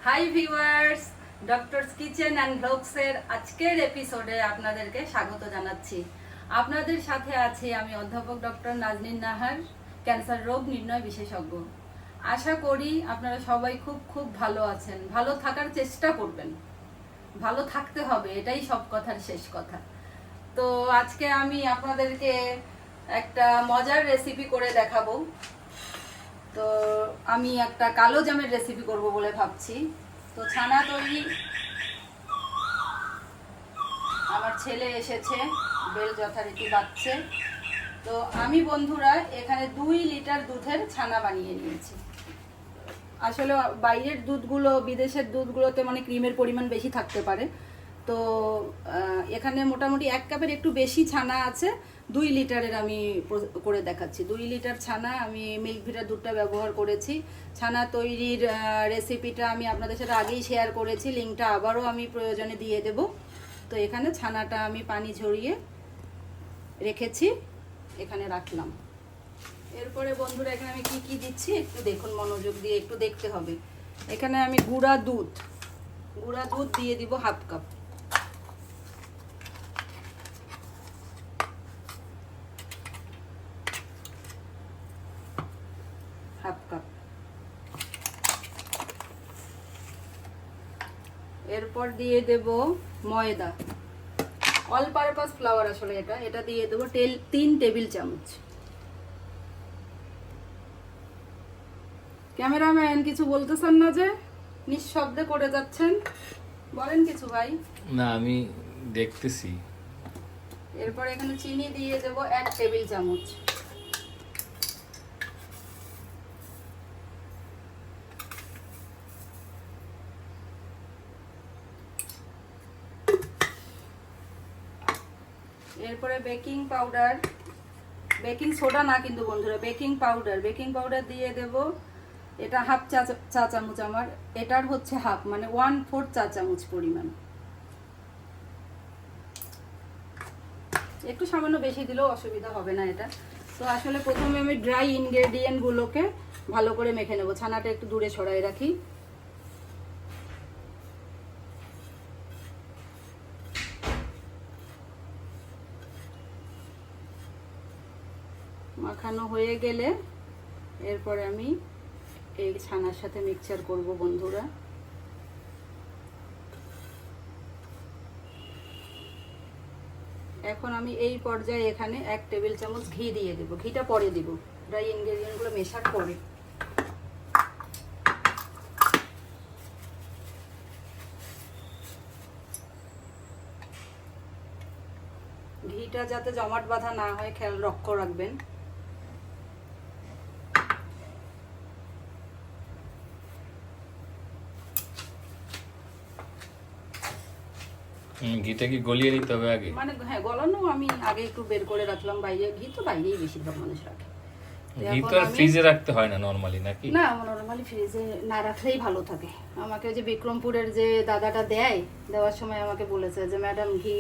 High viewers, doctors kitchen and ব্লগসের আজকের এপিসোডে আপনাদেরকে স্বাগত জানাচ্ছি। আপনাদের সাথে আছি আমি অধ্যাপক ডক্টর নাজনীন নাহার, ক্যান্সার রোগ নির্ণয় বিশেষজ্ঞ। আশা করি আপনারা সবাই খুব খুব ভালো আছেন, ভালো থাকার চেষ্টা করবেন, ভালো থাকতে হবে, এটাই সব কথার শেষ কথা। তো আজকে আমি আপনাদেরকে একটা মজার রেসিপি করে দেখাবো। তো আমি একটা কালো জামের রেসিপি করব বলে ভাবছি। তো ছানা তৈরি, আমার ছেলে এসেছে, বেল যথারীতি বাজছে। তো আমি বন্ধুরা এখানে 2 লিটার দুধের ছানা বানিয়ে নিয়েছি। আসলে বাইরের দুধগুলো, বিদেশের দুধগুলোতে মানে ক্রিমের পরিমাণ বেশি থাকতে পারে। তো এখানে মোটামুটি 1 কাপের একটু বেশি ছানা আছে। 2 লিটারের আমি করে দেখাচ্ছি। 2 লিটার ছানা আমি মিল্ক ভিটার দুধটা ব্যবহার করেছি। ছানা তৈরির রেসিপিটা আমি আপনাদের সাথে আগেই শেয়ার করেছি, লিঙ্কটা আবারও আমি প্রয়োজনে দিয়ে দেব। তো এখানে ছানাটা আমি পানি ঝরিয়ে রেখেছি, এখানে রাখলাম। এরপরে বন্ধুরা এখানে আমি কি কি দিচ্ছি একটু দেখুন, মনোযোগ দিয়ে একটু দেখতে হবে। এখানে আমি গুঁড়া দুধ দিয়ে দিব হাফ কাপ। এরপর দিয়ে দেব ময়দা, অল পারপাস ফ্লাওয়ার, আসলে এটা দিয়ে দেবো 3 টেবিল চামচ। ক্যামেরাম্যান কিছু বলতেছেন না যে, নিঃশব্দে করে যাচ্ছেন, বলেন কিছু ভাই। না, আমি দেখতেছি। এরপর এখানে চিনি দিয়ে দেব 1 টেবিল চামচ। এরপরে বেকিং পাউডার, বেকিং সোডা না কিন্তু বন্ধুরা, বেকিং পাউডার দিয়ে দেব। এটা হাফ চা চামচ, আমার এটার হচ্ছে হাফ, মানে 1/4 চা চামচ পরিমাণ। একটু সামান্য বেশি দিলেও অসুবিধা হবে না এটা। তো আসলে প্রথমে আমি ড্রাই ইনগ্রেডিয়েন্টগুলোকে ভালো করে মেখে নেব। ছানাটা একটু দূরে ছড়াই রাখি। মাখানো হয়ে গেলে এরপরে আমি এই ছানার সাথে মিক্সচার করব বন্ধুরা। এখন আমি এই পর্যায়ে এখানে 1 টেবিল চামচ ঘি দিয়ে দেব। ঘিটা পরে দিব, ড্রাই ইনগ্রেডিয়েন্টগুলো মেশার পরে। ঘিটা যাতে জমাট বাঁধা না হয় খেয়াল লক্ষ্য রাখবেন। ঘিটা কি গলিয়ে নিতে হবে আগে? মানে হ্যাঁ, গলানো আমি আগে একটু বের করে রাখলাম। বাইরে ঘি তো বাইরেই বেশিরভাগ মানুষ রাখে। ঘি তো আর ফ্রিজে রাখতে হয় না নরমালি, নাকি? না, নরমালি ফ্রিজে না রাখলেই ভালো থাকে। আমাকে যে বিক্রমপুরের যে দাদাটা দেওয়ার সময় আমাকে বলেছে যে ম্যাডাম ঘি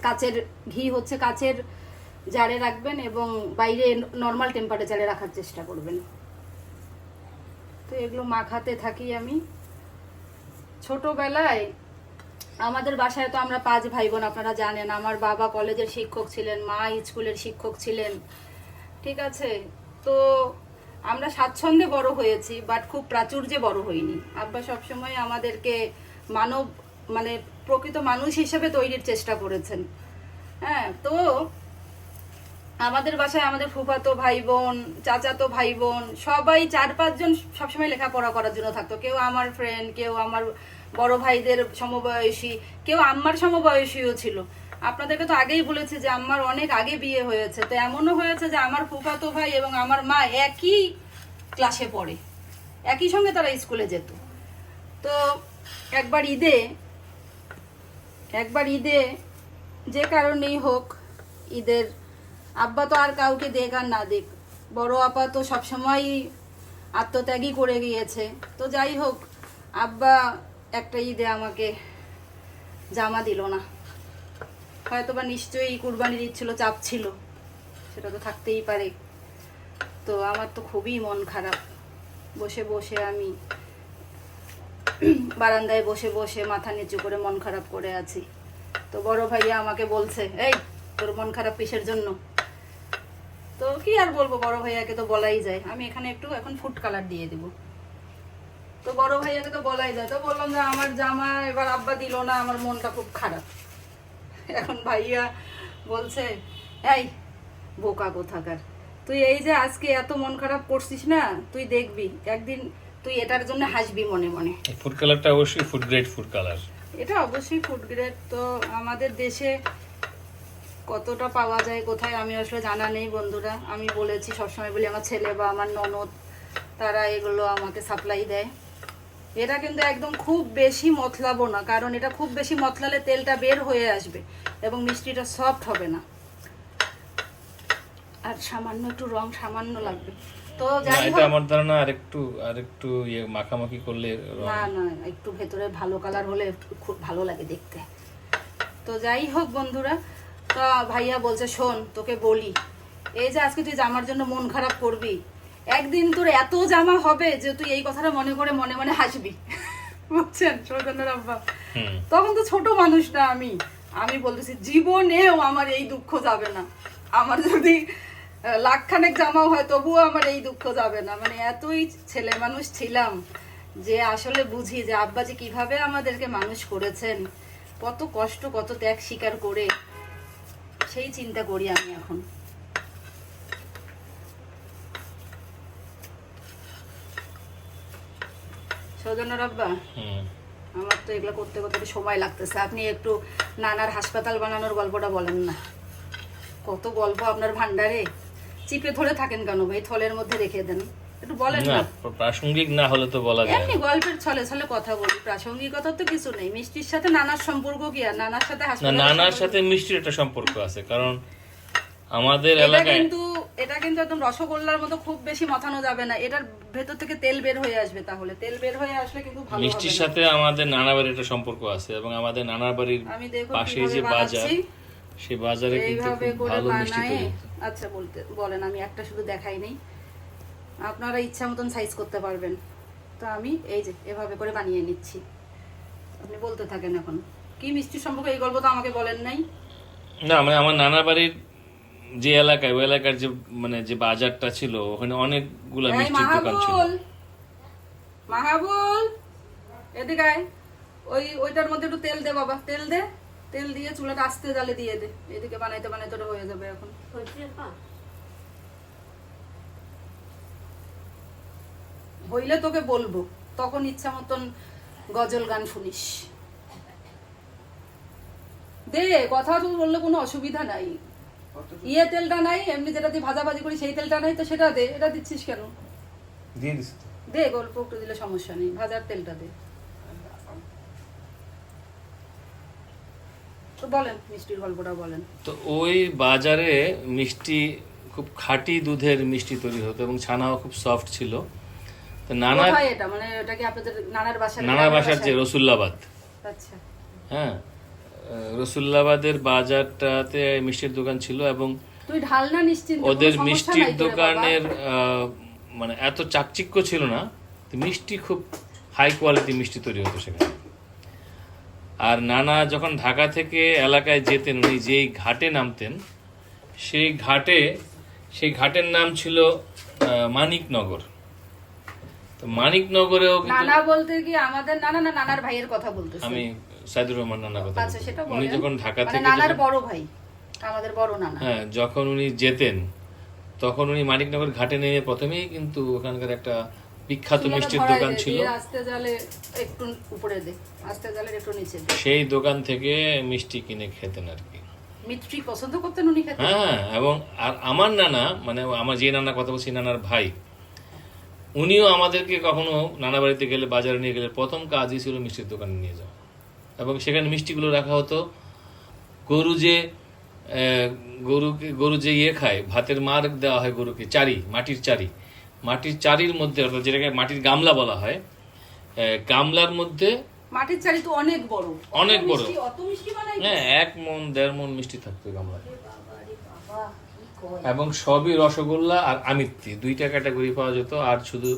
কাচের ঘি হচ্ছে কাচের জারে রাখবেন এবং বাইরে নর্মাল টেম্পারেচারে রাখার চেষ্টা করবেন। তো এগুলো মাখাতে থাকি আমি। ছোটবেলায় আমাদের বাসায় তো আমরা 5 ভাই বোন, আপনারা জানেন। আমার বাবা কলেজের শিক্ষক ছিলেন, মা স্কুলের শিক্ষক ছিলেন, ঠিক আছে। তো আমরা স্বাচ্ছন্দ্যে বড় হয়েছি, বাট খুব প্রাচুর্যে বড় হইনি। আব্বা সবসময় আমাদেরকে মানে প্রকৃত মানুষ হিসেবে তৈরির চেষ্টা করেছেন। হ্যাঁ, তো আমাদের বাসায় আমাদের ফুফাতো ভাই বোন, চাচাতো ভাই বোন সবাই 4-5 জন সবসময় লেখাপড়া করার জন্য থাকতো। কেউ আমার ফ্রেন্ড, কেউ আমার বড় ভাইদের সমবয়সী, কেউ আম্মার সমবয়সীও ছিল। আপনাদেরকে তো আগেই বলেছি যে আমার অনেক আগে বিয়ে হয়েছে। তো এমনও হয়েছে যে আমার ফুফাতো ভাই এবং আমার মা একই ক্লাসে পড়ে, একই সঙ্গে তারা স্কুলে যেত। তো একবার ঈদে যে কারণেই হোক, ঈদের আব্বা তো আর কাউকে দেখ আর না দেখ, বড় আপা তো সবসময় আত্মত্যাগী করে গিয়েছে। তো যাই হোক, আব্বা একটা ঈদে আমাকে জামা দিল না। হয়তোবা নিশ্চয়ই কুরবানির ঈদ ছিল, চাপ ছিল, সেটা তো থাকতেই পারে। তো আমার তো খুবই মন খারাপ। বসে বসে আমি বারান্দায় বসে বসে মাথা নিচু করে মন খারাপ করে আছি। তো বড় ভাইয়া আমাকে বলছে, এই তোর মন খারাপ কিসের জন্য? তো কি আর বলবো, বড় ভাইয়াকে তো বলাই যায়। আমি এখানে একটু এখন ফুড কালার দিয়ে দিব। তো বড় ভাইয়াকে তো বলাই যায়। তো বললাম যে আমার জামা এবার আব্বা দিল না, আমার মনটা খুব খারাপ। এখন ভাইয়া বলছে, এই বোকা কোথাকার, তুই এই যে আজকে এত মন খারাপ করছিস না, তুই দেখবি একদিন তুই এটার জন্য হাসবি মনে মনে। ফুড কালারটা অবশ্যই ফুড গ্রেড ফুড কালার। এটা অবশ্যই ফুড গ্রেড। তো আমাদের দেশে কতটা পাওয়া যায় কোথায় আমি আসলে জানা নেই বন্ধুরা। আমি বলেছি, সবসময় বলি আমার ছেলে বা আমার ননদ তারা এগুলো আমাকে সাপ্লাই দেয়। এটা কিন্তু একদম খুব বেশি মথলাবো না, কারণ এটা খুব বেশি মথলালে তেলটা বের হয়ে আসবে এবং মিষ্টিটা সফট হবে না। আর সামান্য একটু রং সামান্য লাগবে। তো যাই এটা হোক, আমার ধারণা আরেকটু ইয়ে মাখামাখি করলে না না একটু ভেতরে ভালো কালার হলে খুব ভালো লাগে দেখতে। তো যাই হোক বন্ধুরা, তো ভাইয়া বলছে, শোন তোকে বলি, এই যে আজকে তুই জামার জন্য মন খারাপ করবি, একদিন তোর এত জামা হবে যে তুই এই কথাটা মনে করে মনে মনে হাসবি। বুঝছেন সৌজন্যের আব্বা? তখন তো ছোট মানুষ না আমি বলতেছি জীবনেও আমার এই দুঃখ যাবে না। আমার যদি লাখখানেক জামাও হয় তবুও আমার এই দুঃখ যাবে না। মানে এতই ছেলে মানুষ ছিলাম যে আসলে বুঝি যে আব্বা যে কিভাবে আমাদেরকে মানুষ করেছেন, কত কষ্ট কত ত্যাগ স্বীকার করে, সেই চিন্তা করি আমি এখন। সৌজন্যর আব্বা, আমার তো এগুলো করতে করতে সময় লাগতেছে। আপনি একটু নানার হাসপাতাল বানানোর গল্পটা বলেন না। কত গল্প আপনার ভান্ডারে, চিপে ধরে থাকেন কেন ভাই? থলের মধ্যে রেখে দেন, একটু বলেন না। না। প্রাসঙ্গিক না হলে তো বলা যায় এমনি গল্পের ছলে ছলে কথা বলি, প্রাসঙ্গিকতা তো কিছু নেই। মিষ্টির সাথে নানার সম্পর্ক কি? আর নানার সাথে না, হাসপাতাল, নানার সাথে মিষ্টির একটা সম্পর্ক আছে, কারণ আমাদের এলাকায় এটা কিন্তু একদম রসগোল্লার মতো খুব বেশি মাথানো যাবে না। এটার ভেতর থেকে তেল বের হয়ে আসবে, তাহলে তেল বের হয়ে আসলে কিন্তু ভালো হবে। মিষ্টির সাথে আমাদের নানা বাড়ির একটা সম্পর্ক আছে, এবং আমাদের নানা বাড়ির আমি দেখো পাশে কিভাবে যে বাজার, বানাচ্ছি। সেই বাজারে কিন্তু এইভাবে খুব করে ভালো মিষ্টি বানায়। তৈরি। আচ্ছা বলেন, আমি একটা শুধু দেখাই নেই, আপনারা ইচ্ছা মতন সাইজ করতে পারবেন। তো আমি এই যে এভাবে করে বানিয়ে নিচ্ছি, আপনি বলতে থাকেন। এখন কি মিষ্টির সম্পর্কে এই গল্প তো আমাকে বলেন নাই। না, মানে আমার নানা বাড়ির যে এলাকায়, ওই এলাকার যে মানে যে বাজারটা ছিল, ওখানে অনেকগুলা এই মিষ্টির দোকান ছিল। মাহাবুল এদিকে আয়। ওইটার মধ্যে একটু তেল দে বাবা, তেল দে। তেল দিয়ে চুলাটা আস্তে জালে দিয়ে দে। এদিকে বানাইতে বানাইতে ওটা হয়ে যাবে। এখন হইলে তোকে বলবো, তখন ইচ্ছা মতন গজল গান শুনিস। দে, কথা তো বললে কোনো অসুবিধা নাই। ইয়ে তেলটা নাই, এমনি যেটা দিয়ে ভাজাভাজি করি সেই তেলটা নাই, তো সেটা দে। এটা দিচ্ছিস কেন? দিয়ে দিস তো। দে, গল্প একটু দিলে সমস্যা নেই, ভাজার তেলটা দে। তো বলেন মিষ্টির গল্পটা বলেন। তো ওই বাজারে মিষ্টি খুব খাঁটি দুধের মিষ্টি তৈরি হতো, এবং ছানাও খুব সফট ছিল। তো কোথায় এটা? মানে এটা কি আপনাদের নানার বাসা? নানা বাসার যে রসুল্লাবাদ, আচ্ছা। হ্যাঁ, রসুল্লাবাদের বাজারটাতে মিষ্টির দোকান ছিল, এবং তুই ঢালনা নিশ্চিন্ত, ওদের মিষ্টির দোকানের মানে এত চাকচিক্য ছিল না, মিষ্টি খুব হাই কোয়ালিটি মিষ্টি তৈরি হতো সেখানে। আর নানা যখন ঢাকা থেকে এলাকায় যেতেন, উনি যেই ঘাটে নামতেন, সেই ঘাটের নাম ছিল মানিকনগর। তো মানিকনগরেও নানা বলতে কি আমাদের নানা না নানার ভাইয়ের কথা বলতেছেন? আমি সাইদুর রহমান নানার কথা আচ্ছা, সেটা বলেন। উনি যখন ঢাকা মানে থেকে নানার বড় ভাই, আমাদের বড় নানা। হ্যাঁ, যখন উনি যেতেন, তখন উনি মানিকনগর ঘাটে নেমে প্রথমেই কিন্তু ওখানকার একটা বিখ্যাত মিষ্টির দোকান ছিল। আস্তে জালে একটু উপরে দে, আস্তে জালে একটু নিচে দে। সেই দোকান থেকে মিষ্টি কিনে খেতেন আর কি। মিষ্টি পছন্দ করতেন উনি খেতে? হ্যাঁ, এবং আর আমার নানা, মানে আমার যে নানা কথা বলছি, নানার ভাই, উনিও আমাদেরকে কখনো নানা বাড়িতে গেলে, বাজারে নিয়ে গেলে প্রথম কাজই ছিল মিষ্টির দোকানে নিয়ে যাওয়া। এবং সেখানে মিষ্টিগুলো রাখা হতো। গরু যে ইয়ে খায়, ভাতের মার দেওয়া হয় গরুকে, মাটির চারির মধ্যে, অর্থাৎ যেটাকে মাটির গামলা বলা হয়, গামলার মধ্যে মাটির চারি তো অনেক বড়, অনেক বড়, অত মিষ্টি বানাই? হ্যাঁ, 1 মণ 1.5 মণ মিষ্টি থাকতো গামলায়। এবং সবই রসগোল্লা আর আমিত্তি, 2টা ক্যাটাগরি পাওয়া যেত, আর শুধু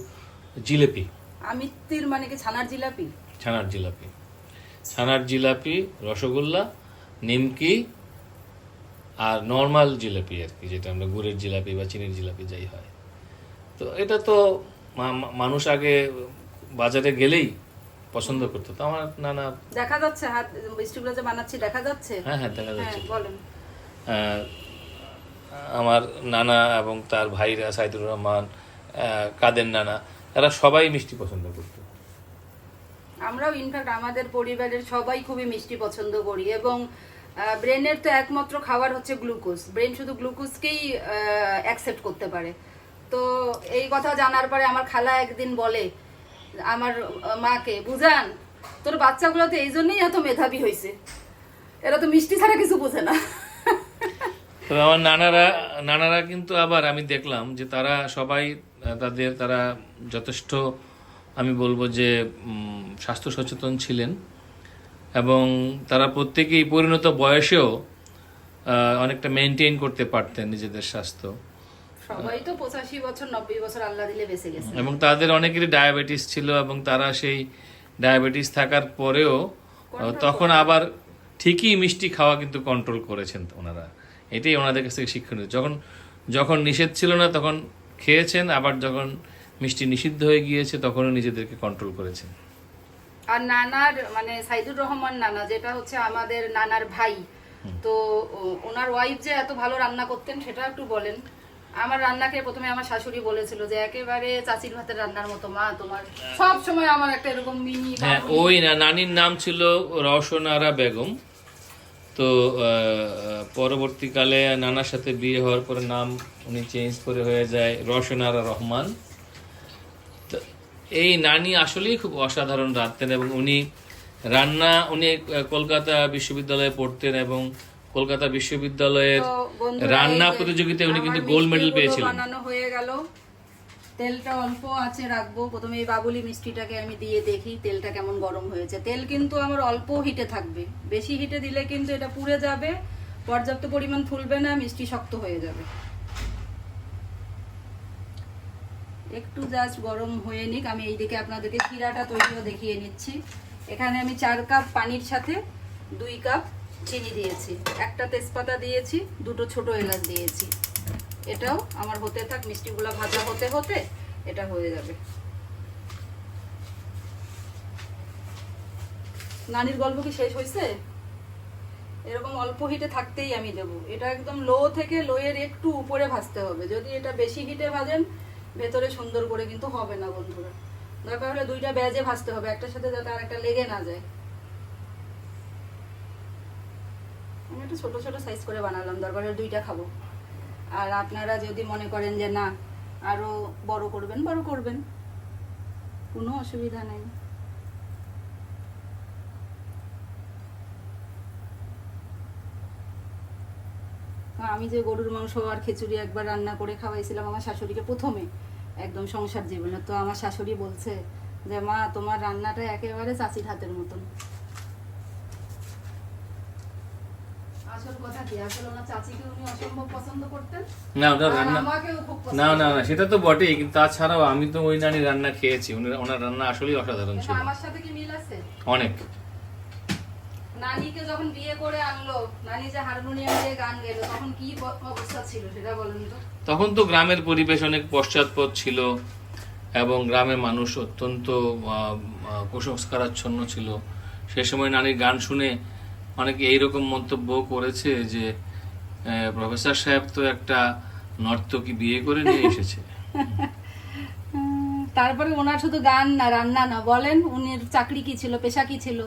জিলেপি। আমিত্তির মানে কি ছানার জিলাপি? ছানার জিলাপি, রসগোল্লা, নিমকি আর নর্মাল জিলাপি আর কি, যেটা আমরা গুড়ের জিলাপি বা চিনির জিলাপি যাই হয়। তো এটা তো মানুষ আগে বাজারে গেলেই পছন্দ করতো। তো আমার নানা, দেখা যাচ্ছে হাত মিষ্টিগুলো যে বানাচ্ছি দেখা যাচ্ছে? হ্যাঁ হ্যাঁ দেখা যাচ্ছে। বলেন। আমার নানা এবং তার ভাইরা সাইদুর রহমান, কাদের নানা, এরা সবাই মিষ্টি পছন্দ করতো। আমরাও ইনফ্যাক্ট আমাদের পরিবারের সবাই খুবই মিষ্টি পছন্দ করি, এবং ব্রেনের তো একমাত্র খাবার হচ্ছে গ্লুকোজ। ব্রেন শুধু গ্লুকোজকেই অ্যাকসেপ্ট করতে পারে। তো এই কথা জানার পরে আমার খালা একদিন বলে আমার মাকে, বুঝান তোর বাচ্চাগুলো তো এই জন্যই এত মেধাবী হয়েছে, এরা তো মিষ্টি ছাড়া কিছু বোঝে না। তবে আমার নানারা কিন্তু আবার আমি দেখলাম যে তারা সবাই তারা যথেষ্ট, আমি বলবো যে স্বাস্থ্য সচেতন ছিলেন, এবং তারা প্রত্যেকেই পরিণত বয়সেও অনেকটা মেনটেন করতে পারতেন নিজেদের স্বাস্থ্য। সবাই তো 85 বছর 90 বছর আল্লাহ দিলে বেঁচে গেছে। এবং তাদের অনেকেরই ডায়াবেটিস ছিল, এবং তারা সেই ডায়াবেটিস থাকার পরেও তখন আবার ঠিকই মিষ্টি খাওয়া কিন্তু কন্ট্রোল করেছেন ওনারা। এটাই ওনাদের কাছ থেকে শিক্ষণীয়। যখন নিষেধ ছিল না তখন খেয়েছেন, আবার যখন মিষ্টি নিষিদ্ধ হয়ে গিয়েছে তখনও নিজেদেরকে কন্ট্রোল করেছেন। আর নানার মানে সাইদুর রহমান নানা, যেটা হচ্ছে আমাদের নানার ভাই, তো ওনার ওয়াইফ যে এত ভালো রান্না করতেন সেটা একটু বলেন। আমার রান্নাকে প্রথমে আমার শাশুড়ি বলেছিল যে একেবারে চাচির ভাতের রান্নার মতো মা তোমার, সব সময় আমার একটা এরকম মিনি। হ্যাঁ, ওই নানির নাম ছিল রওশনারা বেগম। তো পরবর্তীকালে নানার সাথে বিয়ে হওয়ার পরে নাম উনি চেঞ্জ করে হয়ে যায় রওশনারা রহমান। তো এই নানি আসলেই খুব অসাধারণ রাঁধতেন, এবং উনি কলকাতা বিশ্ববিদ্যালয়ে পড়তেন, এবং কলকাতা বিশ্ববিদ্যালয়ের রান্না প্রতিযোগিতায় উনি কিন্তু গোল্ড মেডেল পেয়েছিলেন। বানানো হয়ে গেল, তেলটা অল্প আছে রাখবো। প্রথমে এই বাবুলি মিষ্টিটাকে আমি দিয়ে দেখি তেলটা কেমন গরম হয়েছে। তেল কিন্তু আমার অল্প হিটে থাকবে, বেশি হিটে দিলে কিন্তু এটা পুড়ে যাবে, পর্যাপ্ত পরিমাণ ফুলবে না, মিষ্টি শক্ত হয়ে যাবে। একটু জাস্ট গরম হয়ে নিক। আমি এইদিকে আপনাদেরকে ক্ষীরাটা তৈরিও দেখিয়ে নিচ্ছি। এখানে আমি 4 কাপ পানির সাথে 2 কাপ চিনি দিয়েছি, একটা তেজপাতা দিয়েছি, 2টো ছোট এলাচ দিয়েছি। এটাও আমার হতে থাক, মিষ্টিগুলো ভাজা হতে হতে এটা হয়ে যাবে। নানির গল্প কি শেষ হয়েছে? এরকম অল্প হিটে থাকতেই আমি দেব। এটা একদম লো থেকে লোয়ের একটু উপরে ভাজতে হবে। যদি এটা বেশি হিটে ভাজেন ভেতরে সুন্দর করে কিন্তু হবে না বন্ধুরা। দরকার হলে 2টা ব্যাজে ভাজতে হবে, একটার সাথে যাতে আরেকটা লেগে না যায়। আমি একটু ছোট ছোট সাইজ করে বানালাম, দরকার হলে 2টা খাবো। আর আপনারা যদি মনে করেন যে না আরো বড় করবেন, কোনো অসুবিধা নেই। আমি যে গরুর মাংস আর খিচুড়ি একবার রান্না করে খাওয়াইছিলাম আমার শাশুড়িকে প্রথমে একদম সংসার জীবনে, তো আমার শাশুড়ি বলছে যে মা তোমার রান্নাটা একেবারে চাচির হাতের মতন। আসল কথা কি, আসলে ওনার চাচিকে উনি অসম্ভব পছন্দ করতেন। না ওটা রান্না, না সেটা তো বটেই, কিন্তু তাছাড়াও আমি তো ওই নানি রান্না খেয়েছি, ওনার রান্না আসলেই অসাধারণ ছিল। আমার সাথে কি মিল আছে? অনেক। নানিকে যখন বিয়ে করে আনলো, নানি যে হারমোনিয়াম দিয়ে গান গেলো, তখন কি অবস্থা ছিল সেটা বলেন তো। তখন তো গ্রামের পরিবেশ অনেক পশ্চাৎপদ ছিল, এবং গ্রামের মানুষ অত্যন্ত কুসংস্কারাচ্ছন্ন ছিল। সে সময় নানির গান শুনে অনেকে এইরকম মন্তব্য করেছে যে প্রফেসর সাহেব তো একটা নর্তকী বিয়ে করে নিয়ে এসেছে। তারপরে ওনার শুধু গান না রান্না না, বলেন উনির চাকরি কি ছিল, পেশা কি ছিল?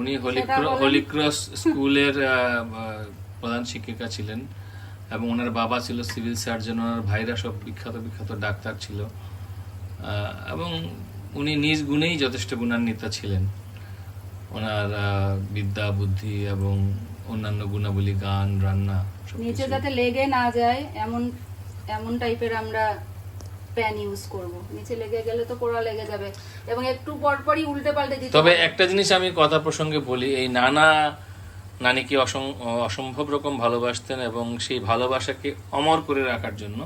উনি হলিক্রস স্কুলের প্রধান শিক্ষিকা ছিলেন, এবং ওনার বাবা ছিল সিভিল সার্জন, ওনার ভাইরা সব বিখ্যাত ডাক্তার ছিল, এবং উনি নিজ গুণেই যথেষ্ট গুণান্বিতা ছিলেন। ওনার বিদ্যা বুদ্ধি এবং অন্যান্য গুণাবলী, গান, রান্না নিচে যাতে লেগে না যায় এমন টাইপের আমরা প্যান ইউজ করব। নিচে লেগে গেলে তো পোড়া লেগে যাবে, এবং একটু পরপরই উল্টে পাল্টে দিতে। তবে একটা জিনিস আমি কথা প্রসঙ্গে বলি, এই নানিকে অসম্ভব রকম ভালোবাসতেন, এবং সেই ভালোবাসাকে অমর করে রাখার জন্য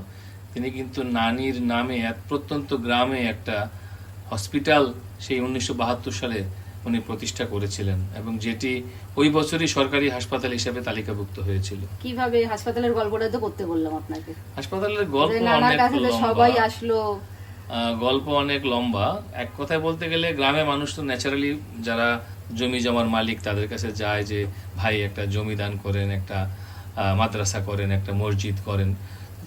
তিনি কিন্তু নানির নামে প্রত্যন্ত গ্রামে একটা হসপিটাল সেই 1972 সালে উনি প্রতিষ্ঠা করেছিলেন, এবং যেটি ওই বছরই সরকারি হাসপাতাল হিসেবে তালিকাভুক্ত হয়েছিল। কিভাবে হাসপাতালের গল্পটা তো করতে বললাম আপনাকে। হাসপাতালের গল্প যে নানার অনেক কাছে তো লম্বা। সবাই আসলো। গল্প অনেক লম্বা। এক কথায় বলতে গেলে গ্রামে মানুষ তো ন্যাচারালি যারা জমি জমার মালিক তাদের কাছে যায় যে ভাই একটা জমি দান করেন, একটা মাদ্রাসা করেন, একটা মসজিদ করেন।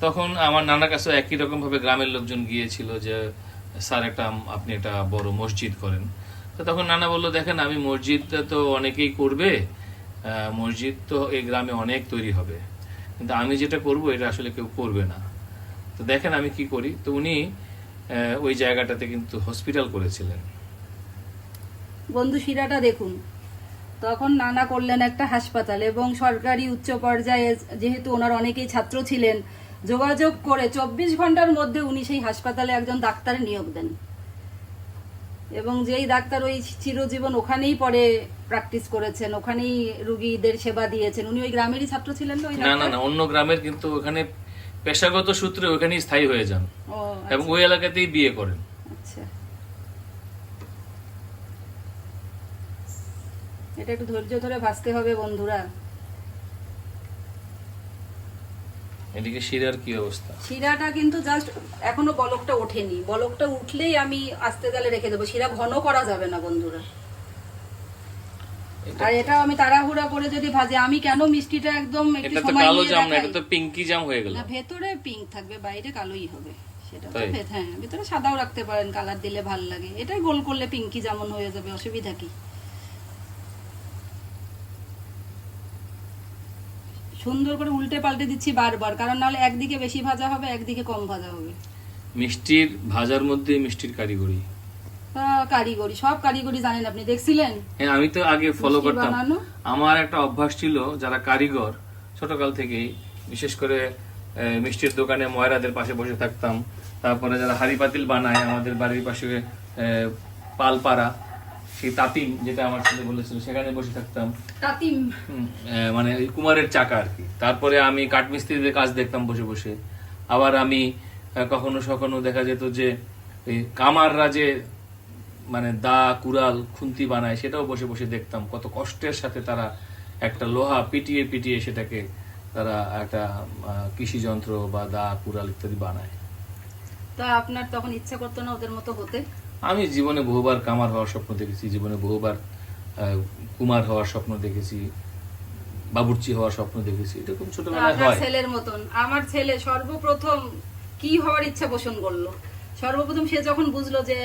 তখন আমার নানার কাছে একই রকম ভাবে গ্রামের লোকজন গিয়েছিল যে স্যার একটা আপনি একটা বড় মসজিদ করেন। তো তখন নানা বললো দেখেন আমি মসজিদটা তো অনেকেই করবে, মসজিদ তো এই গ্রামে অনেক তৈরি হবে, কিন্তু আমি যেটা করব এটা আসলে কেউ করবে না। তো দেখেন আমি কি করি। তো উনি ওই জায়গাটাতে কিন্তু হসপিটাল করেছিলেন। বন্ধু শিরাটা দেখুন, তখন নানা করলেন একটা হাসপাতাল, এবং সরকারি উচ্চ পর্যায়ে যেহেতু ওনার অনেকেই ছাত্র ছিলেন, যোগাযোগ করে 24 ঘন্টার মধ্যে উনি সেই হাসপাতালে একজন ডাক্তার নিয়োগ দেন, এবং যেই ডাক্তার ওই চিরজীবন ওখানেই পরে প্র্যাকটিস করেছেন, ওখানেই রুগীদের সেবা দিয়েছেন। উনি ওই গ্রামেরই ছাত্র ছিলেন তো? ওই না না না, অন্য গ্রামের, কিন্তু ওখানে পেশাগত সূত্রে ওখানেই স্থায়ী হয়ে যান ও এবং ওই এলাকাতেই বিয়ে করেন। আচ্ছা, এটা একটু ধৈর্য ধরে ভাসতে হবে বন্ধুরা। এদিকে শিরার কি অবস্থা? শিরাটা কিন্তু জাস্ট এখনো বলকটা ওঠেনি, বলকটা উঠলেই আমি আস্তে জালে রেখে দেবো। শিরা ঘন করা যাবে না বন্ধুরা। আর এটা আমি তাড়াহুড়া করে যদি ভাজি, আমি কেন মিষ্টিটা একদম একটু এটা তো সময় কালো নিয়ে জাম না, দেখাই। এটা তো পিঙ্কি জাম হয়ে গেল। না, ভেতরে পিঙ্ক থাকবে, বাইরে কালোই হবে। সেটা তো তাই? হ্যাঁ, ভেতরে সাদাও রাখতে পারেন, কালার দিলে ভাল লাগে। এটাই গোল করলে পিঙ্কি যেমন হয়ে যাবে, অসুবিধা কি? সুন্দর করে উল্টে পাল্টে দিচ্ছি বারবার, কারণ নাহলে একদিকে বেশি ভাজা হবে, একদিকে কম ভাজা হবে। মিষ্টির ভাজার মধ্যে মিষ্টির কারিগরি, কারিগরি, সব কারিগরি জানেন আপনি, দেখছিলেন? হ্যাঁ আমি তো আগে ফলো মিষ্টি করতাম। বানানো? আমার একটা অভ্যাস ছিল, যারা কারিগর ছোটকাল থেকেই, বিশেষ করে মিষ্টির দোকানে ময়রাদের পাশে বসে থাকতাম। তারপরে যারা হাড়ি পাতিল বানায় আমাদের বাড়ির পাশে পালপাড়া, সেই তাতিম যেটা আমার ছেলে বলেছিল, সেখানে বসে থাকতাম। তাতিম মানে ওই কুমারের চাকা আর কি। তারপরে আমি কাঠমিস্ত্রিদের কাজ দেখতাম বসে বসে। আবার আমি কখনো কখনো দেখা যেত যে এই কামাররা যে মানে দা কুড়াল খুন্তি বানায়, সেটাও বসে বসে দেখতাম। কত কষ্টের সাথে তারা একটা লোহা পিটিয়ে পিটিয়ে সেটাকে তারা একটা কৃষি যন্ত্র বা দা কুড়াল ইত্যাদি বানায়। তা আপনার তখন ইচ্ছা করতো না ওদের মতো হতে? আমি জীবনে বহুবার কামার হওয়ার স্বপ্ন দেখেছি, জীবনে বহুবার কুমার হওয়ার স্বপ্ন দেখেছি, বাবুর্চি হওয়ার স্বপ্ন দেখেছি। এটা খুব ছোটবেলায় আপনার হয়। ছেলের মতন আমার ছেলে সর্বপ্রথম কি হওয়ার ইচ্ছা পোষণ করলো। সর্বপ্রথম সে যখন বুঝলো যে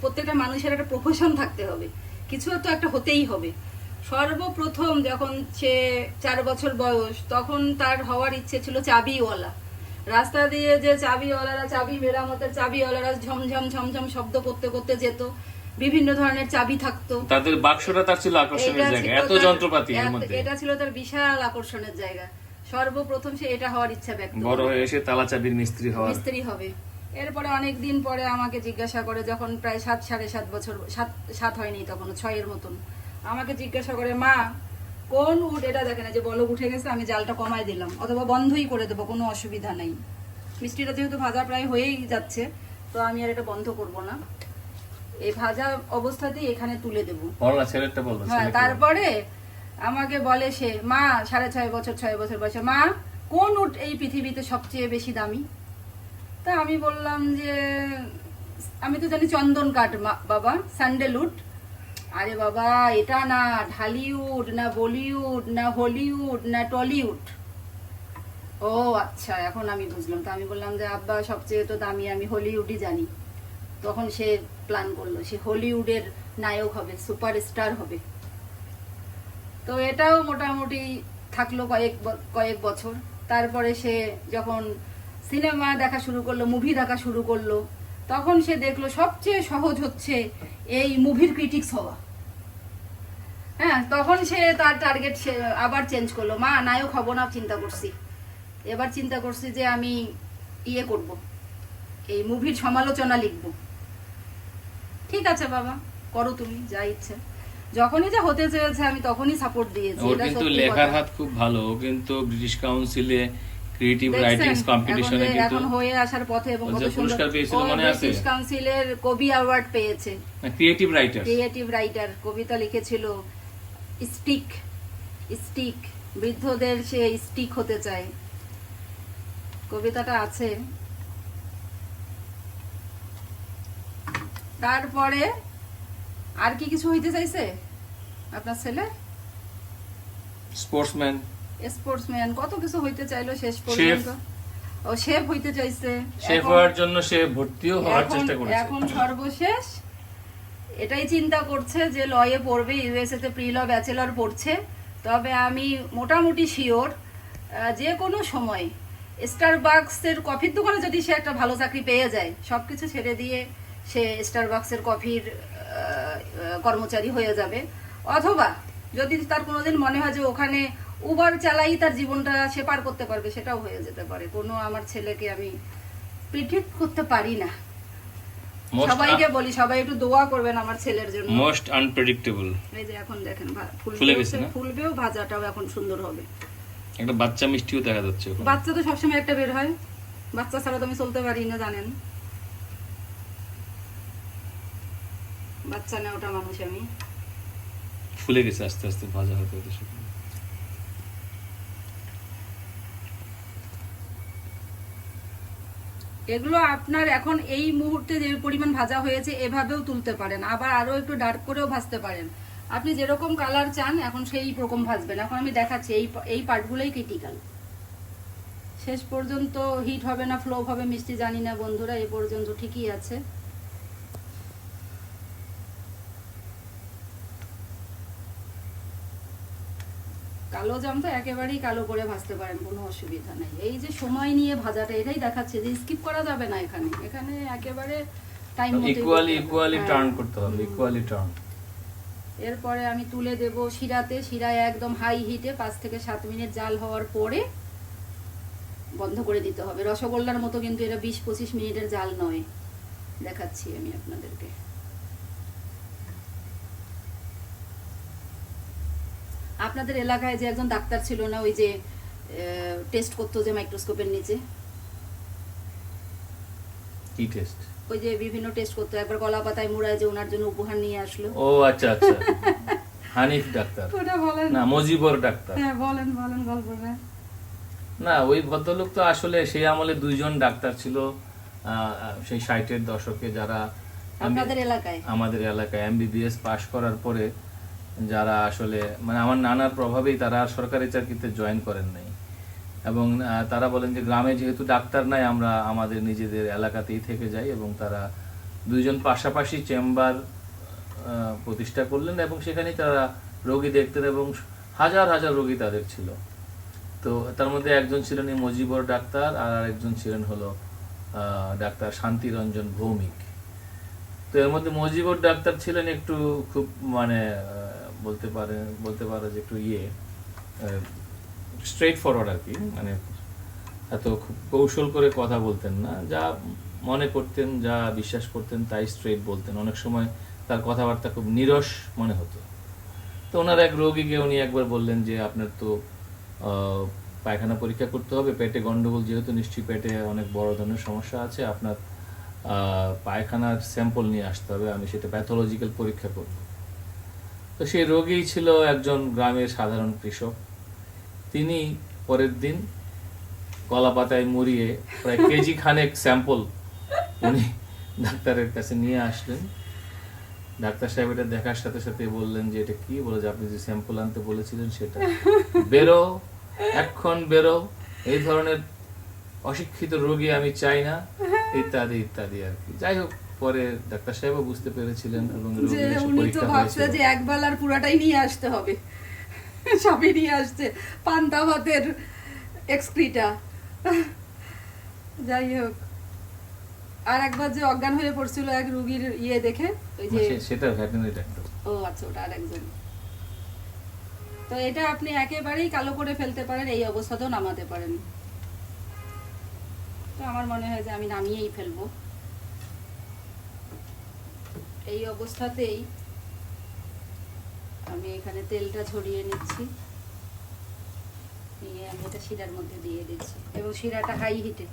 প্রত্যেকটা মানুষের একটা প্রফেশন থাকতে হবে, কিছু তো একটা হতেই হবে। সর্বপ্রথম যখন সে 4 বছর বয়স, তখন তার হওয়ার ইচ্ছে ছিল চাবিওয়ালা। রাস্তা দিয়ে যে চাবিওয়ালারা, চাবি মেরামতের চাবিওয়ালারা ঝমঝম ঝমঝম শব্দ করতে করতে যেত, বিভিন্ন ধরনের চাবি থাকতো। তাদের বাক্সটা তার ছিল আকর্ষণের এটা জায়গা, ছিল এত তার- যন্ত্রপাতি এর মধ্যে। এটা ছিল তার বিশাল আকর্ষণের জায়গা। সর্বপ্রথম সে এটা হওয়ার ইচ্ছা ব্যক্ত করে। বড় হয়ে এসে তালা চাবির মিস্ত্রি হওয়ার। মিস্ত্রি হবে। এরপরে অনেক দিন পরে আমাকে জিজ্ঞাসা করে, যখন প্রায় 7-7.5 বছর, 7 হয়নি তখন, 6 মতন, আমাকে জিজ্ঞাসা করে, মা কোন উড, এটা দেখেন যে বলক উঠে গেছে, আমি জালটা কমাই দিলাম অথবা বন্ধই করে দেবো, কোনো অসুবিধা নাই। মিষ্টিটা যেহেতু ভাজা প্রায় হয়েই যাচ্ছে, তো আমি আর এটা বন্ধ করব না, এই ভাজা অবস্থাতেই এখানে তুলে দেবো। বলনা ছেলেটা বলনা হ্যাঁ, ছেলেটা। তারপরে আমাকে বলে সে, মা 6.5 বছর, 6 বছর বয়সে, মা কোন উট এই পৃথিবীতে সবচেয়ে বেশি দামি? তা আমি বললাম যে আমি তো জানি চন্দন কাঠ বাবা, স্যান্ডেলউড। আরে বাবা এটা না ঢালিউড, না বলিউড, না হলিউড, না টলিউড। ও আচ্ছা, এখন আমি বুঝলাম। তা আমি বললাম যে আব্বা সবচেয়ে তো দামি আমি হলিউডই জানি। তখন সে প্ল্যান করলো সে হলিউডের নায়ক হবে, সুপারস্টার হবে। তো এটাও মোটামুটি থাকলো কয়েক বছর। তারপরে সে যখন সিনেমা দেখা শুরু করলো, মুভি দেখা শুরু করলো, তখন সে দেখলো সবচেয়ে সহজ হচ্ছে এই মুভির ক্রিটিক্স হওয়া। হ্যাঁ, তখন সে তার টার্গেট সে আবার চেঞ্জ করলো, মা নায়ক হব না চিন্তা করছি, এবার চিন্তা করছি যে আমি ইয়ে করব, এই মুভির সমালোচনা লিখব। ঠিক আছে বাবা, করো তুমি যা ইচ্ছে। যখনই যা হতে চেয়েছে আমি তখনই সাপোর্ট দিয়েছি। ওর এটা কিন্তু সত্যি লেখার কথা। হাত খুব ভালো। ও কিন্তু ব্রিটিশ কাউন্সিলে ক্রিয়েটিভ রাইটিংস কম্পিটিশনে কিন্তু এখন হয়ে আসার পথে এবং ও কত যে সুন্দর পুরস্কার পেয়েছিল মনে আছে? ব্রিটিশ কাউন্সিলের কবি অ্যাওয়ার্ড পেয়েছে। ক্রিয়েটিভ রাইটার, ক্রিয়েটিভ রাইটার কবিতা লিখেছিল স্টিক স্টিক, বৃদ্ধদের সে স্টিক হতে চায়, কবিতাটা আছে। তারপরে আর কি কিছু হইতে চাইছে আপনার ছেলে? স্পোর্টসম্যান, স্পোর্টসম্যান, কত কিছু হইতে চাইলো শেষ পর্যন্ত। ও শেফ হইতে চাইছে, শেফ হওয়ার জন্য সে ভর্তিও হওয়ার চেষ্টা করেছে। এখন সর্বশেষ এটাই চিন্তা করছে যে লয়ে পড়বে, ইউএসএ তে প্রি ল ব্যাচেলর পড়ছে। তবে আমি মোটামুটি শিওর যে কোনো সময় স্টারবাকসের কফির দোকানে যদি সে একটা ভালো চাকরি পেয়ে যায়, সবকিছু ছেড়ে দিয়ে সে স্টারবাকসের কফির কর্মচারী হয়ে যাবে। অথবা যদি তার কোনোদিন মনে হয় যে ওখানে উবার চালাই তার জীবনটা সে পার করতে পারবে, সেটাও হয়ে যেতে পারে। কোনো আমার ছেলেকে আমি প্রিডিক্ট করতে পারি না। সবাইকে বলি, সবাই একটু দোয়া করবেন আমার ছেলের জন্য। Most unpredictable. এই যে এখন দেখেন ফুলে গেছে না? ফুলবেও, ভাজাটাও এখন সুন্দর হবে। একটা বাচ্চা মিষ্টিও দেখা যাচ্ছে ওখানে। বাচ্চা তো সবসময় একটা বের হয়, বাচ্চা ছাড়া তো আমি চলতে পারি না, জানেন। বাচ্চা না ওটা মানুষ আমি। ফুলে গেছে আস্তে আস্তে, ভাজা হতে হতে শুকনো। এগুলো আপনার এখন এই মুহূর্তে যে পরিমাণ ভাজা হয়েছে এভাবেও তুলতে পারেন, আবার আরো একটু ডার্ক করেও ভাজতে পারেন। আপনি যেরকম কালার চান এখন সেই রকম ভাজবেন। এখন আমি দেখাচ্ছি এই পার্টগুলোই ক্রিটিক্যাল। শেষ পর্যন্ত হিট হবে না ফ্লোপ হবে মিষ্টি জানি না বন্ধুরা, এই পর্যন্ত ঠিকই আছে। কালো জাম তো একেবারেই কালো করে ভাজতে পারেন, কোনো অসুবিধা নেই। এই যে সময় নিয়ে ভাজাটা, এটাই দেখাচ্ছে যে স্কিপ করা যাবে না। এখানে একেবারে টাইম মতো ইকুয়ালি টার্ন করতে হবে, ইকুয়ালি টার্ন। এরপরে আমি তুলে দেব শিরাতে। শিরায় একদম হাই হিটে 5 থেকে 7 মিনিট জাল হওয়ার পরে বন্ধ করে দিতে হবে। রসগোল্লার মতো কিন্তু এটা 20-25 মিনিটের জাল নয়, দেখাচ্ছি আমি আপনাদেরকে। আপনাদের এলাকায় যে একজন ডাক্তার ছিল না, ওই যে টেস্ট করতো যে মাইক্রোস্কোপের নিচে, কি টেস্ট? ওই যে বিভিন্ন টেস্ট করতো, একবার কলা পাতায় মুড়ায় যে ওনার জন্য উপহার নিয়ে আসলো। ও আচ্ছা আচ্ছা, হানিফ ডাক্তার ওটা বলেন না, মজিবর ডাক্তার। হ্যাঁ বলেন গল্পটা। না, ওই ভদ্রলোক তো আসলে সেই আমলে 2জন ডাক্তার ছিল সেই 60-এর দশকে, যারা আমাদের এলাকায় এমবিবিএস পাশ করার পরে যারা আসলে মানে আমার নানার প্রভাবেই তারা সরকারি চাকরিতে জয়েন করেন নাই। এবং তারা বলেন যে গ্রামে যেহেতু ডাক্তার নাই, আমরা আমাদের নিজেদের এলাকাতেই থেকে যাই। এবং তারা 2জন পাশাপাশি চেম্বার প্রতিষ্ঠা করলেন এবং সেখানেই তারা রোগী দেখতেন এবং হাজার হাজার রোগী তাদের ছিল। তো তার মধ্যে একজন ছিলেন এই মজিবর ডাক্তার, আর আরেকজন ছিলেন হলো ডাক্তার শান্তিরঞ্জন ভৌমিক। তো এর মধ্যে মজিবর ডাক্তার ছিলেন একটু খুব মানে বলতে পারো যে একটু স্ট্রেট ফরওয়ার্ড আর কি, মানে এত খুব কৌশল করে কথা বলতেন না, যা মনে করতেন যা বিশ্বাস করতেন তাই স্ট্রেট বলতেন। অনেক সময় তার কথাবার্তা খুব নিরস মনে হতো। তো ওনার এক রোগীকে উনি একবার বললেন যে আপনার তো পায়খানা পরীক্ষা করতে হবে, পেটে গন্ডগোল যেহেতু, নিশ্চয়ই পেটে অনেক বড় ধরনের সমস্যা আছে, আপনার পায়খানার স্যাম্পল নিয়ে আসতে হবে, আমি সেটা প্যাথোলজিক্যাল পরীক্ষা করব। তো সেই রোগী ছিল একজন গ্রামের সাধারণ কৃষক। তিনি পরের দিন কলা পাতায় মুড়িয়ে প্রায় কেজি খানেক স্যাম্পল উনি ডাক্তারের কাছে নিয়ে আসলেন। ডাক্তার সাহেব এটা দেখার সাথে সাথে বললেন যে এটা কি, বলে যে আপনি যে স্যাম্পল আনতে বলেছিলেন সেটা, বেরো এখন বেরো, এই ধরনের অশিক্ষিত রোগী আমি চাই না, ইত্যাদি ইত্যাদি আর কি। যাই হোক, পরে ডাক্তার সাহেবও বুঝতে পেরেছিলেন এবং উনি তো ভাবছে যে একবেলার পুরাটাই নিয়ে আসতে হবে, সবই নিয়ে আসছে, পান্তা ভাতের এক্সক্রিটা। যাই হোক, আর একবার যে অজ্ঞান হয়ে পড়ছিল এক রোগীর দেখে, ওই যে সেটা ভেটেরিনারি ডাক্তার। ও আচ্ছা, ওটা আরেকজন। তো এটা আপনি একেবারেই কালো করে ফেলতে পারেন, এই অবস্থাতেও নামাতে পারেন। তো আমার মনে হয় যে আমি নামিয়েই ফেলবো। এই অবস্থাতেই আমি এখানে তেলটা ছড়িয়ে নিচ্ছি। নিয়ে আমি এটা শিরার মধ্যে দিয়ে দিচ্ছি এবং শিরাটা হাই হিটে।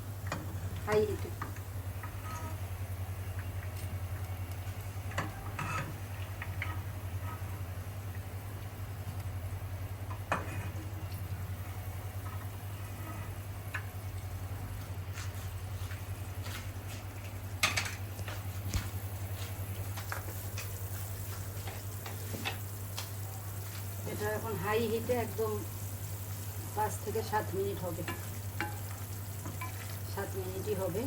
এটা এখন হাই হিটে একদম 5 থেকে 7 মিনিট হবে। 7 মিনিটই হবে,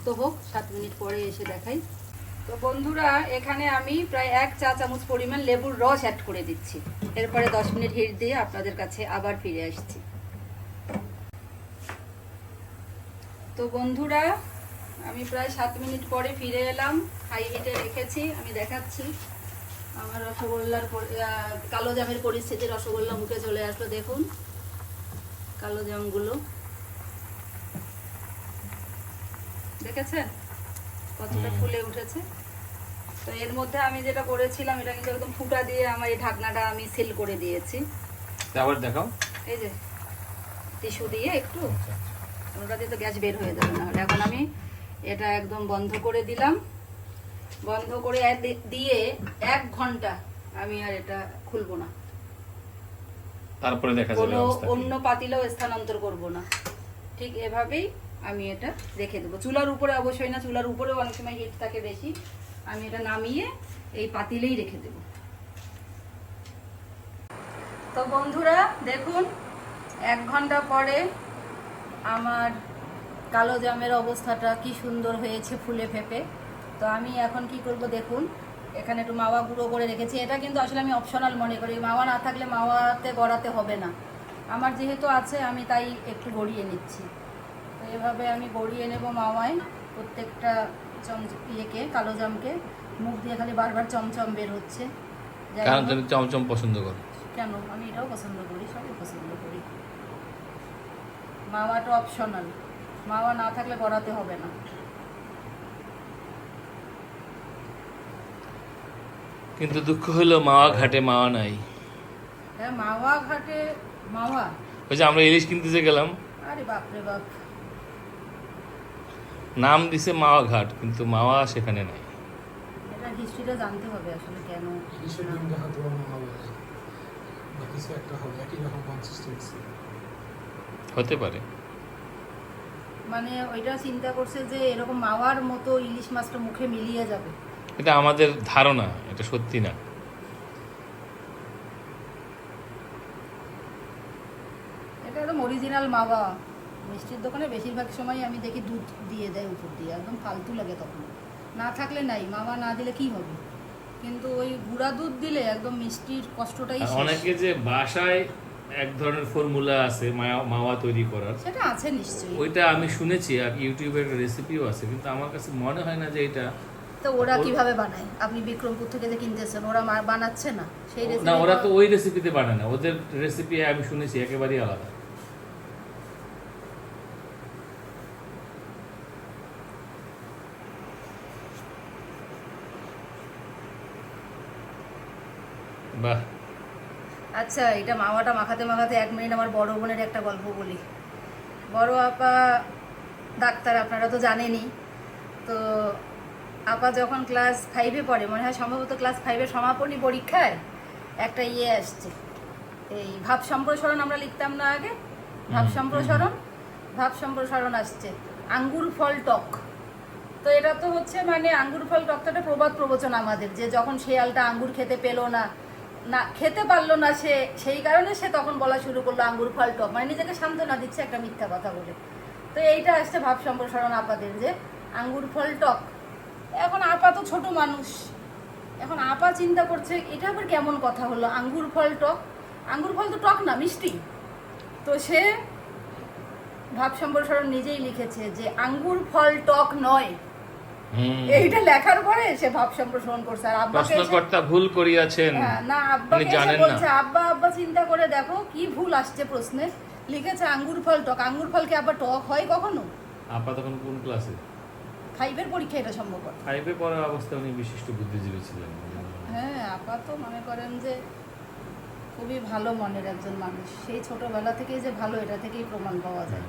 তো হোক, 7 মিনিট পরে এসে দেখাই। তো বন্ধুরা, এখানে আমি প্রায় 1 চা চামচ পরিমাণ লেবুর রস অ্যাড করে দিচ্ছি। এরপরে 10 মিনিট হিট দিয়ে আপনাদের কাছে আবার ফিরে আসছি। তো বন্ধুরা, আমি প্রায় 7 মিনিট পরে ফিরে এলাম। হাই হিটে রেখেছি, আমি দেখাচ্ছি। আমার রসগোল্লার কালো জামের পরিস্থিতি, রসগোল্লা মুখে চলে আসলো। দেখুন কালো জামগুলো, দেখেছেন কতটা ফুলে উঠেছে। তো এর মধ্যে আমি যেটা করেছিলাম, এটা কিন্তু একদম ফুটা দিয়ে আমার এই ঢাকনাটা আমি সিল করে দিয়েছি। আবার দেখাও, এই যে টিস্যু দিয়ে একটু, ওটা দিয়ে তো গ্যাস বের হয়ে যাবে না। এখন আমি এটা একদম বন্ধ করে দিলাম। বন্ধ করে দিয়ে 1 ঘন্টা আমি আর এটা খুলবো না, তারপরে দেখা যাবে কোনো অবস্থা কি। অন্য পাতিলেও স্থানান্তর করব না। ঠিক এভাবেই আমি এটা রেখে দেবো। চুলার উপরে অবশ্যই না, চুলার উপরেও অনেক সময় হিট থাকে বেশি। আমি এটা নামিয়ে এই পাতিলেই রেখে দেব। তো বন্ধুরা দেখুন, 1 ঘন্টা পরে আমার কালো জামের অবস্থাটা কি সুন্দর হয়েছে, ফুলে ফেপে। তো আমি এখন কি করব দেখুন, এখানে একটু মাওয়া গুঁড়ো করে রেখেছি। এটা কিন্তু আসলে আমি অপশনাল মনে করি, মাওয়া না থাকলে মাওয়াতে গড়াতে হবে না। আমার যেহেতু আছে আমি তাই একটু গড়িয়ে নিচ্ছি। তো এভাবে আমি গড়িয়ে নেব মাওয়ায় প্রত্যেকটা ইয়েকে, কালো জামকে। মুখ দিয়ে খালি বারবার চমচম বের হচ্ছে। কারণ তুমি চমচম পছন্দ করো। কেন, আমি এটাও পছন্দ করি, সবই পছন্দ করি। মাওয়াটা অপশনাল, মাওয়া না থাকলে গড়াতে হবে না। কিন্তু দুঃখ হলো মাওয়া ঘাটে মাওয়া নাই। হ্যাঁ, মাওয়া ঘাটে মাওয়া, ওই যে আমরা ইলিশ কিনতে যে গেলাম, আরে বাপরে বাপ, নাম দিছে মাওয়া ঘাট, কিন্তু মাওয়া সেখানে নাই। এটা হিস্ট্রিটা জানতে হবে আসলে কেন। হতে পারে। মানে ওইটা চিন্তা করছে যে এরকম মাওয়ার মতো ইলিশ মাছটা মুখে মিলিয়ে যাবে। এটা আমাদের ধারণা, এটা সত্যি না। এটা একদম অরিজিনাল মাওয়া। মিষ্টির দোকানে বেশিরভাগ সময় আমি দেখি দুধ দিয়ে দেয় উপর দিয়ে, একদম ফালতু লাগে তখন। না থাকলে নাই, মাওয়া না দিলে কি হবে। কিন্তু ওই গুঁড়া দুধ দিলে একদম মিষ্টির কষ্টটাই আর শেষ। অনেকে যে বাসায় এক ধরনের ফর্মুলা আছে মাওয়া তৈরি করার, সেটা আছে নিশ্চয়ই। ওইটা আমি শুনেছি, আর ইউটিউবে একটা রেসিপিও আছে, কিন্তু আমার কাছে মনে হয় না যে এটা। তো ওরা কিভাবে বানায়? আপনি বিক্রমপুর থেকে যে কিনতেছেন, ওরা বানাচ্ছে না সেই না, রেসিপি? ওরা তো ওই রেসিপিতে বানায় না, ওদের রেসিপি আমি শুনেছি একেবারেই আলাদা। বাহ। আচ্ছা, এটা মাওয়াটা মাখাতে মাখাতে 1 মিনিট আমার বড় বোনের একটা গল্প বলি। বড় আপা ডাক্তার, আপনারা তো জানেনই। তো আপা যখন ক্লাস 5-এ পড়ে, মনে হয় সম্ভবত ক্লাস 5-এর সমাপনী পরীক্ষায় একটা আসছে, এই ভাব সম্প্রসারণ আমরা লিখতাম না আগে, ভাব সম্প্রসারণ আসছে, আঙ্গুর ফল টক। তো এটা তো হচ্ছে মানে আঙ্গুর ফল টকটা একটা প্রবাদ প্রবচন আমাদের, যে যখন শেয়ালটা আঙ্গুর খেতে পেলো না, খেতে পারলো না সে, সেই কারণে সে তখন বলা শুরু করলো আঙ্গুর ফল টক, মানে নিজেকে সান্ত্বনা দিচ্ছে একটা মিথ্যা কথা বলে। তো এইটা আসছে ভাব সম্প্রসারণ আপাদের, যে আঙ্গুর ফল টক। এখন আপা তো ছোট মানুষ, এখন আপা চিন্তা করছে এটা আবার কেমন কথা হলো, আঙ্গুর ফল টক, আঙ্গুর ফল তো টক না, মিষ্টি। তো সে ভাব সম্প্রসারণ নিজেই লিখেছে যে আঙ্গুর ফল টক নয়। এইটা লেখার পরে সে ভাব সম্প্রসারণ করছে। আর আব্বাকে প্রশ্নকর্তা ভুল করিয়াছেন, না, আব্বাকে এসে জানেন বলছে, না। আব্বা চিন্তা করে দেখো কি ভুল আসছে প্রশ্নে, লিখেছে আঙ্গুর ফল টক। আঙ্গুর ফল কি আবার টক হয় কখনো? আপা তখন কোন ক্লাসে? 5-এর পরীক্ষা এটা সম্ভবত। 5-এ পড়া অবস্থায় উনি বিশিষ্ট বুদ্ধিজীবী ছিলেন। হ্যাঁ, আপা তো মনে করেন যে খুবই ভালো মনের একজন মানুষ, সেই ছোটবেলা থেকেই যে ভালো এটা থেকেই প্রমাণ পাওয়া যায়।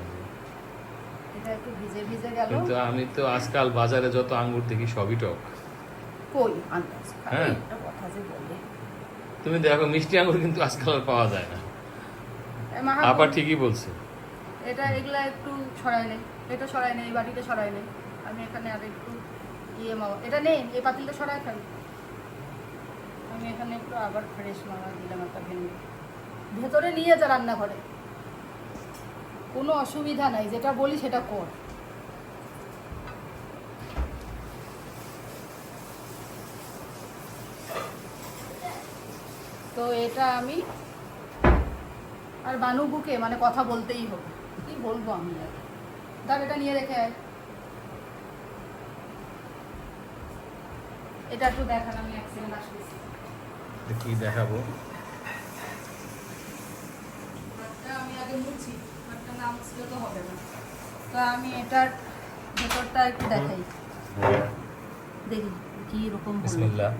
এটা একটু ভিজে ভিজে গেল। কিন্তু আমি তো আজকাল বাজারে যত আঙ্গুর দেখি সবই টক। কই আন্দাজ হ্যাঁ। একটা কথা যে বলে তুমি দেখো মিষ্টি আঙ্গুর কিন্তু আজকাল আর পাওয়া যায় না। এ মাহাবুব, আপা ঠিকই বলছে। এটা এগুলা একটু সরাই নেই, এটা সরাই নেই, এই বাটিটা সরাই নেই, আমি এখানে আর একটু মাওয়া এটা নেই, এই পাতিলটা সরাই ফেল। আমি এখানে একটু আবার ফ্রেশ মাওয়া দিলাম একটা ভেঙে, ভেতরে নিয়ে যা রান্নাঘরে, কোনো অসুবিধা নাই, যেটা বলি সেটা কর। তো এটা আমি আর বানুবুকে মানে কথা বলতেই হবে, কি বলবো আমি আর। দাঁড় এটা নিয়ে রেখে আয়। এটা একটু দেখান, আমি এক সেকেন্ড আসতেছি। কি দেখাবো? ভাতটা আমি আগে মুছি, ভাতটা না মুছলে তো হবে না। তো আমি এটার ভেতরটা একটু দেখাই, দেখি কি রকম হলো। বিসমিল্লাহ।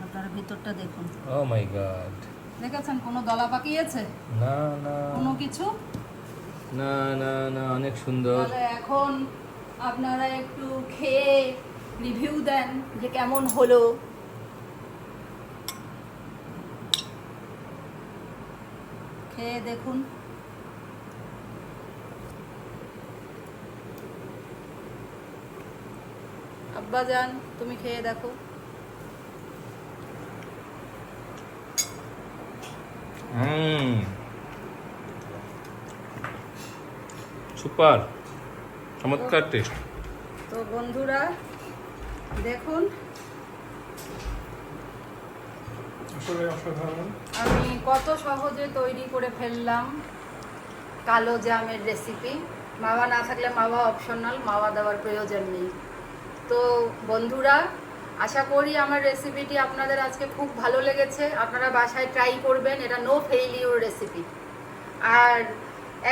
আপনারা ভেতরটা দেখুন। ও মাই গড, দেখেছেন কোনো দলা পাকিয়েছে? না না কোনো কিছু না না না, অনেক সুন্দর। তাহলে এখন আপনারা একটু খেয়ে রিভিউ দেন যে কেমন হলো। খেয়ে দেখুন। আব্বাজান তুমি খেয়ে দেখো। সুপার, চমৎকার টেস্ট। তো বন্ধুরা দেখুন, আমি কত সহজে তৈরি করে ফেললাম কালো জামের রেসিপি। মাওয়া না থাকলে মাওয়া অপশনাল, মাওয়া দেওয়ার প্রয়োজন নেই। তো বন্ধুরা আশা করি আমার রেসিপিটি আপনাদের আজকে খুব ভালো লেগেছে, আপনারা বাসায় ট্রাই করবেন, এটা নো ফেইলিউর রেসিপি। আর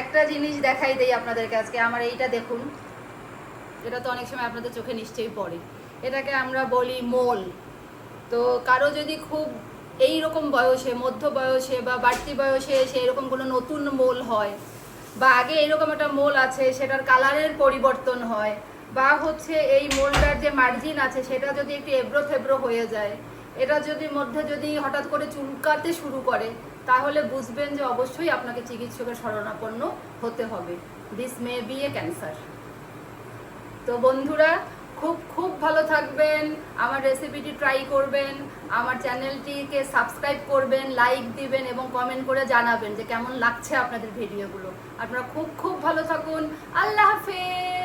একটা জিনিস দেখাই দেই আপনাদেরকে আজকে, আমার এইটা দেখুন, এটা তো অনেক সময় আপনাদের চোখে নিশ্চয়ই পড়ে, এটাকে আমরা বলি মোল। তো কারো যদি খুব এই রকম বয়সে, মধ্য বয়সে বা বাড়তি বয়সে এসে এরকম কোনো নতুন মোল হয়, বা আগে এরকম একটা মোল আছে সেটার কালারের পরিবর্তন হয়, বা হচ্ছে এই মোলটার যে মার্জিন আছে সেটা যদি একটু এবড়ো থেবড়ো হয়ে যায়, এটা যদি মধ্যে যদি হঠাৎ করে চুলকাতে শুরু করে, তাহলে বুঝবেন যে অবশ্যই আপনাকে চিকিৎসকের শরণাপন্ন হতে হবে। This may B A cancer. তো বন্ধুরা খুব খুব ভালো থাকবেন, আমার রেসিপিটি ট্রাই করবেন, আমার চ্যানেলটিকে সাবস্ক্রাইব করবেন, লাইক দিবেন এবং কমেন্ট করে জানাবেন যে কেমন লাগছে আপনাদের ভিডিওগুলো। আপনারা খুব খুব ভালো থাকুন। আল্লাহ হাফেজ।